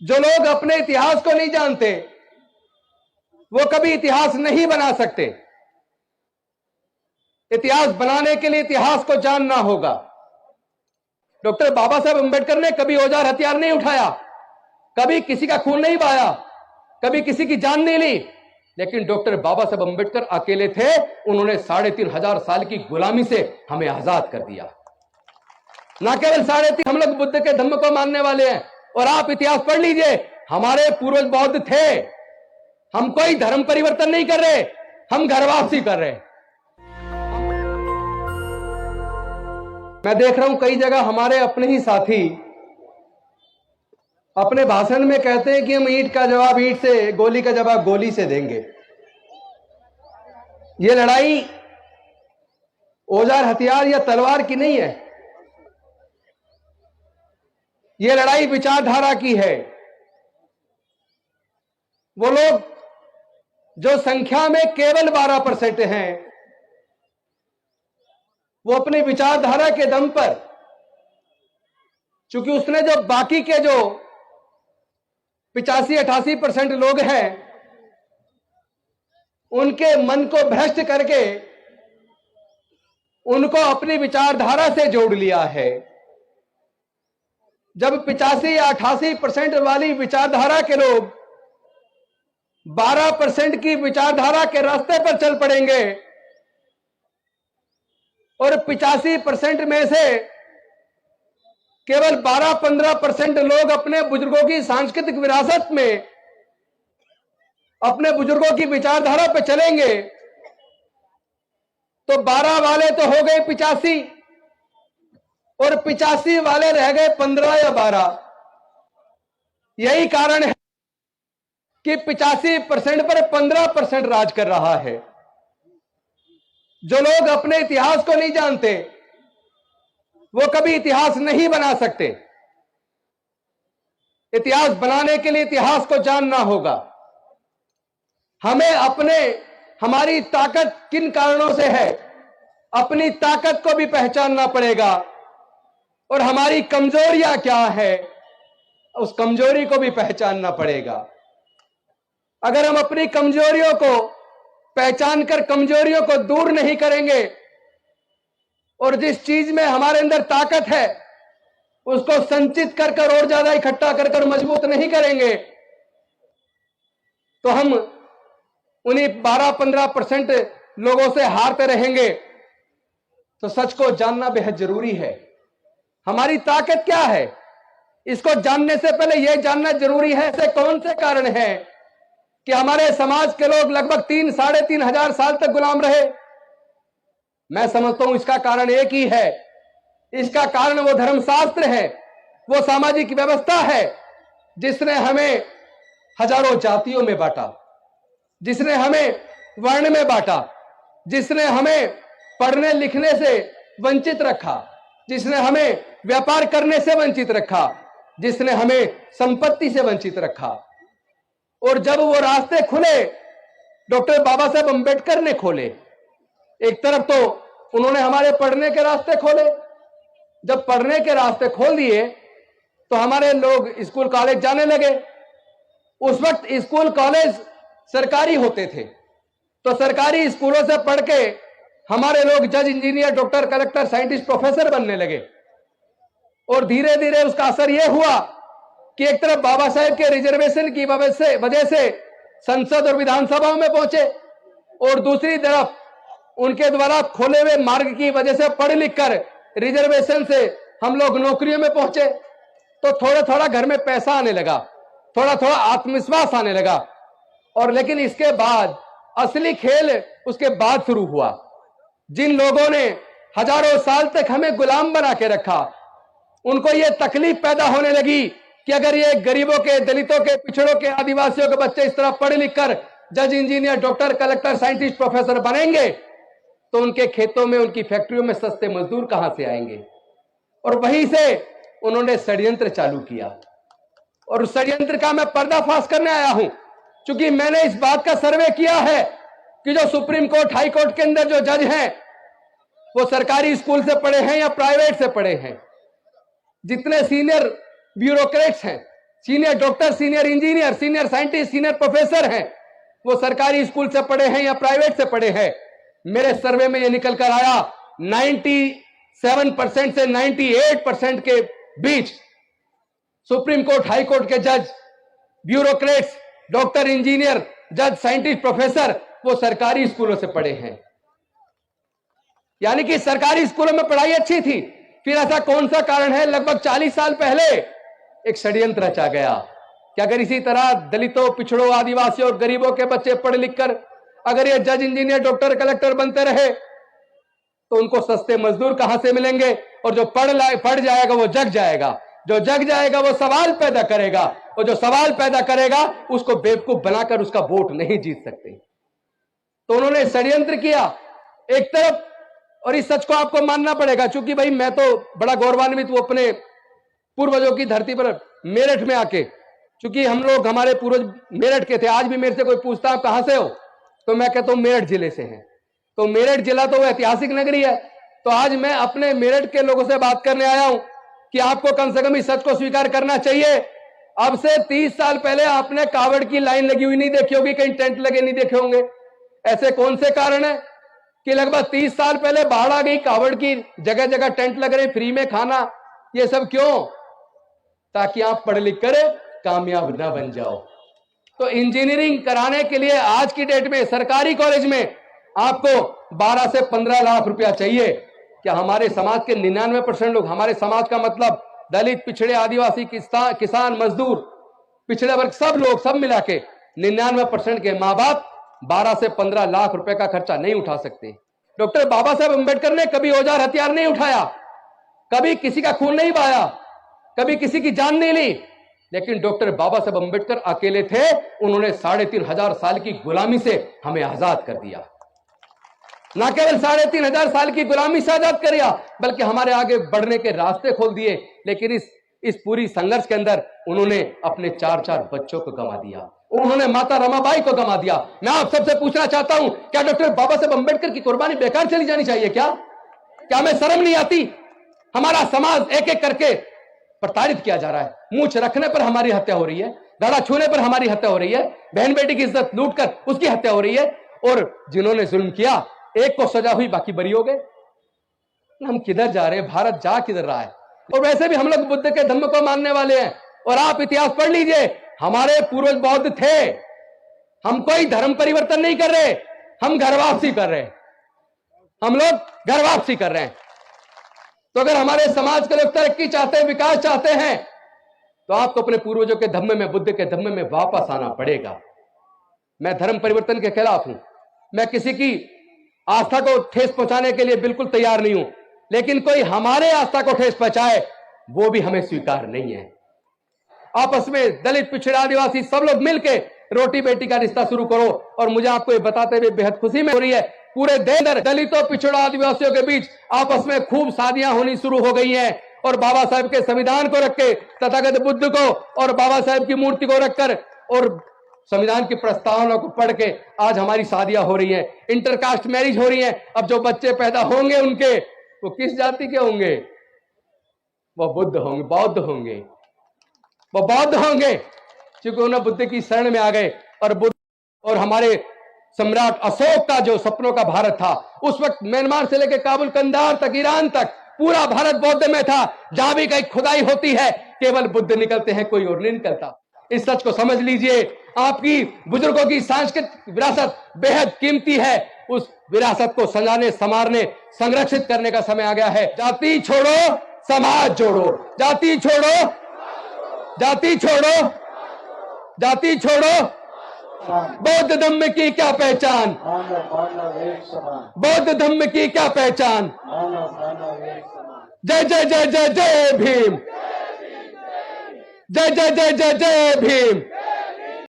जो लोग अपने इतिहास को नहीं जानते वो कभी इतिहास नहीं बना सकते। इतिहास बनाने के लिए इतिहास को जानना होगा। डॉक्टर बाबा साहेब अंबेडकर ने कभी औजार हथियार नहीं उठाया, कभी किसी का खून नहीं बहाया, कभी किसी की जान नहीं ली, लेकिन डॉक्टर बाबा साहेब अंबेडकर अकेले थे। उन्होंने 3,500 साल की गुलामी से हमें आजाद कर दिया। ना केवल 3.5, हम लोग बुद्ध के धम्म को मानने वाले हैं। और आप इतिहास पढ़ लीजिए, हमारे पूर्वज बौद्ध थे। हम कोई धर्म परिवर्तन नहीं कर रहे, हम घर वापसी कर रहे हैं। मैं देख रहा हूं कई जगह हमारे अपने ही साथी अपने भाषण में कहते हैं कि हम ईंट का जवाब ईंट से, गोली का जवाब गोली से देंगे। ये लड़ाई औजार हथियार या तलवार की नहीं है, ये लड़ाई विचारधारा की है। वो लोग जो संख्या में केवल 12% हैं, वो अपनी विचारधारा के दम पर, चूंकि उसने जो बाकी के जो 85-88% लोग हैं उनके मन को भ्रष्ट करके उनको अपनी विचारधारा से जोड़ लिया है। जब 85 या 88% वाली विचारधारा के लोग 12% की विचारधारा के रास्ते पर चल पड़ेंगे और 85% में से केवल 12-15% लोग अपने बुजुर्गों की सांस्कृतिक विरासत में, अपने बुजुर्गों की विचारधारा पर चलेंगे, तो 12 वाले तो हो गए 85 और 85 वाले रह गए 15 या 12। यही कारण है कि 85% पर 15% राज कर रहा है। जो लोग अपने इतिहास को नहीं जानते वो कभी इतिहास नहीं बना सकते। इतिहास बनाने के लिए इतिहास को जानना होगा। हमें हमारी ताकत किन कारणों से है, अपनी ताकत को भी पहचानना पड़ेगा और हमारी कमजोरियां क्या है, उस कमजोरी को भी पहचानना पड़ेगा। अगर हम अपनी कमजोरियों को पहचान कर कमजोरियों को दूर नहीं करेंगे और जिस चीज में हमारे अंदर ताकत है उसको संचित कर और ज्यादा इकट्ठा कर मजबूत नहीं करेंगे, तो हम उन्हीं 12-15% लोगों से हारते रहेंगे। तो सच को जानना बेहद जरूरी है। हमारी ताकत क्या है, इसको जानने से पहले यह जानना जरूरी है ऐसे कौन से कारण हैं कि हमारे समाज के लोग लगभग 3-3.5 हजार साल तक गुलाम रहे। मैं समझता हूं इसका कारण एक ही है। इसका कारण वो धर्मशास्त्र है, वो सामाजिक व्यवस्था है जिसने हमें हजारों जातियों में बांटा, जिसने हमें वर्ण में बांटा, जिसने हमें पढ़ने लिखने से वंचित रखा, जिसने हमें व्यापार करने से वंचित रखा, जिसने हमें संपत्ति से वंचित रखा। और जब वो रास्ते खुले, डॉक्टर बाबा साहेब अंबेडकर ने खोले। एक तरफ तो उन्होंने हमारे पढ़ने के रास्ते खोले, जब पढ़ने के रास्ते खोल दिए तो हमारे लोग स्कूल कॉलेज जाने लगे। उस वक्त स्कूल कॉलेज सरकारी होते थे, तो सरकारी स्कूलों से पढ़ के हमारे लोग जज, engineer, doctor, collector, scientist, professor बनने लगे। और धीरे धीरे उसका असर यह हुआ कि एक तरफ बाबा साहेब के रिजर्वेशन की वजह से संसद और विधानसभाओं में पहुंचे और दूसरी तरफ उनके द्वारा खोले हुए मार्ग की वजह से पढ़ लिख कर रिजर्वेशन से हम लोग नौकरियों में पहुंचे। तो थोड़ा थोड़ा घर में पैसा आने लगा, थोड़ा थोड़ा आत्मविश्वास आने लगा। और लेकिन इसके बाद असली खेल उसके बाद शुरू हुआ। जिन लोगों ने हजारों साल तक हमें गुलाम बना के रखा, उनको यह तकलीफ पैदा होने लगी कि अगर ये गरीबों के, दलितों के, पिछड़ों के, आदिवासियों के बच्चे इस तरह पढ़ लिख कर जज, engineer, doctor, collector, scientist, professor बनेंगे तो उनके खेतों में, उनकी फैक्ट्रियों में सस्ते मजदूर कहां से आएंगे। और वहीं से उन्होंने षड्यंत्र चालू किया और उस षड्यंत्र का मैं पर्दाफाश करने आया हूं। क्योंकि मैंने इस बात का सर्वे किया है कि जो सुप्रीम कोर्ट, हाई कोर्ट के अंदर जो जज हैं वो सरकारी स्कूल से पढ़े हैं या प्राइवेट से पढ़े हैं। जितने सीनियर ब्यूरोक्रेट्स हैं, senior doctor, senior engineer, senior scientist, senior professor हैं, वो सरकारी स्कूल से पढ़े हैं या प्राइवेट से पढ़े हैं। मेरे सर्वे में ये निकल कर आया 97% से 98% के बीच सुप्रीम कोर्ट, हाई कोर्ट के जज, ब्यूरोक्रेट्स, डॉक्टर, इंजीनियर, जज, साइंटिस्ट, प्रोफेसर, वो सरकारी स्कूलों से पढ़े हैं। यानी कि सरकारी स्कूलों में पढ़ाई अच्छी थी। फिर ऐसा कौन सा कारण है? लगभग 40 साल पहले एक षड्यंत्र रचा गया कि अगर इसी तरह दलितों, पिछड़ों, आदिवासियों और गरीबों के बच्चे पढ़ लिख कर अगर ये जज, इंजीनियर, डॉक्टर, कलेक्टर बनते रहे तो उनको सस्ते मजदूर कहां से मिलेंगे? और जो पढ़ जाएगा वो जग जाएगा, जो जग जाएगा वो सवाल पैदा करेगा, और जो सवाल पैदा करेगा उसको बेवकूफ बनाकर उसका वोट नहीं जीत सकते। तो उन्होंने षड्यंत्र किया एक तरफ, और इस सच को आपको मानना पड़ेगा, क्योंकि भाई मैं तो बड़ा गौरवान्वित हूं अपने पूर्वजों की धरती पर मेरठ में आके, क्योंकि हम लोग, हमारे पूर्वज मेरठ के थे। आज भी मेरे से कोई पूछता आप कहां से हो, तो मैं कहता हूं मेरठ जिले से हैं। तो मेरठ जिला तो वो ऐतिहासिक नगरी है। तो आज मैं अपने मेरठ के लोगों से बात करने आया हूं कि आपको कम से कम इस सच को स्वीकार करना चाहिए। अब से 30 साल पहले आपने कावड़ की लाइन लगी हुई नहीं देखी होगी, कहीं टेंट लगे नहीं देखे होंगे। ऐसे कौन से कारण है कि लगभग 30 साल पहले बाढ़ आ गई, कावड़ की जगह जगह टेंट लग रहे, फ्री में खाना, ये सब क्यों? ताकि आप पढ़ लिख कर कामयाब ना बन जाओ। तो इंजीनियरिंग कराने के लिए आज की डेट में सरकारी कॉलेज में आपको 12 से 15 लाख रुपया चाहिए। क्या हमारे समाज के 99% लोग, हमारे समाज का मतलब दलित, पिछड़े, आदिवासी, किसान, मजदूर, पिछड़े वर्ग, सब लोग, सब मिला के 99% के मां बाप 12 से 15 लाख रुपए का खर्चा नहीं उठा सकते। डॉक्टर बाबा साहब अंबेडकर ने कभी औजार हथियार नहीं उठाया, कभी किसी का खून नहीं बहाया, कभी किसी की जान नहीं ली, लेकिन डॉक्टर बाबा साहब अंबेडकर अकेले थे। उन्होंने 3500 साल की गुलामी से हमें आजाद कर दिया। ना केवल 3500 साल की गुलामी से आजाद कर दिया, बल्कि हमारे आगे बढ़ने के रास्ते खोल दिए। लेकिन इस पूरी संघर्ष के अंदर उन्होंने अपने 4 बच्चों को गंवा दिया, उन्होंने माता रमाबाई को गंवा दिया। मैं आप सबसे पूछना चाहता हूं, क्या डॉक्टर बाबा साहब अंबेडकर की कुर्बानी बेकार चली जानी चाहिए? क्या हमें शर्म नहीं आती? हमारा समाज एक एक करके प्रताड़ित किया जा रहा है। मूंछ रखने पर हमारी हत्या हो रही है, दाढ़ा छूने पर हमारी हत्या हो रही है, बहन बेटी की इज्जत लूटकर उसकी हत्या हो रही है, और जिन्होंने जुल्म किया एक को सजा हुई, बाकी बरी हो गए। हम किधर जा रहे हैं? भारत जा किधर रहा है? और वैसे भी हम लोग बुद्ध के धम्म को मानने वाले हैं। और आप इतिहास पढ़ लीजिए, हमारे पूर्वज बौद्ध थे। हम कोई धर्म परिवर्तन नहीं कर रहे, हम घर वापसी कर रहे हैं। हम लोग घर वापसी कर रहे हैं। तो अगर हमारे समाज के लोग तरक्की चाहते हैं, विकास चाहते हैं, तो आपको अपने पूर्वजों के धम्म में, बुद्ध के धम्म में वापस आना पड़ेगा। मैं धर्म परिवर्तन के खिलाफ हूं, मैं किसी की आस्था को ठेस पहुंचाने के लिए बिल्कुल तैयार नहीं हूं, लेकिन कोई हमारे आस्था को ठेस पहुंचाए वो भी हमें स्वीकार नहीं है। आपस में दलित, पिछड़ा, आदिवासी सब लोग मिलके रोटी बेटी का रिश्ता शुरू करो। और मुझे आपको ये बताते हुए बेहद खुशी में हो रही है, पूरे देश में दलितों, पिछड़ों, आदिवासियों के बीच आपस में खूब शादियां होनी शुरू हो गई हैं। और बाबा साहब के संविधान को रख के, तथागत बुद्ध को और बाबा साहब की मूर्ति को रखकर और संविधान की प्रस्तावना को पढ़ के आज हमारी शादियां हो रही हैं, इंटरकास्ट मैरिज हो रही है। अब जो बच्चे पैदा होंगे उनके, वो किस जाति के होंगे? वो बुद्ध होंगे, बौद्ध होंगे, वो बौद्ध होंगे, क्योंकि उन्हें बुद्ध की शरण में आ गए। और बुद्ध और हमारे सम्राट अशोक का जो सपनों का भारत था, उस वक्त म्यांमार से लेकर काबुल, कंधार तक, ईरान तक पूरा भारत बौद्ध में था। जहां भी कहीं खुदाई होती है केवल बुद्ध निकलते हैं, कोई और नहीं निकलता। इस सच को समझ लीजिए। आपकी बुजुर्गों की सांस्कृतिक विरासत बेहद कीमती है। उस विरासत को सजाने, संवारने, संरक्षित करने का समय आ गया है। जाति छोड़ो, समाज जोड़ो। जाति छोड़ो, जाति छोड़ो, जाति छोड़ो। बौद्ध धम्म की क्या पहचान? बौद्ध धम्म की क्या पहचान? जय जय जय जय जय भीम, जय जय जय जय जय भीम।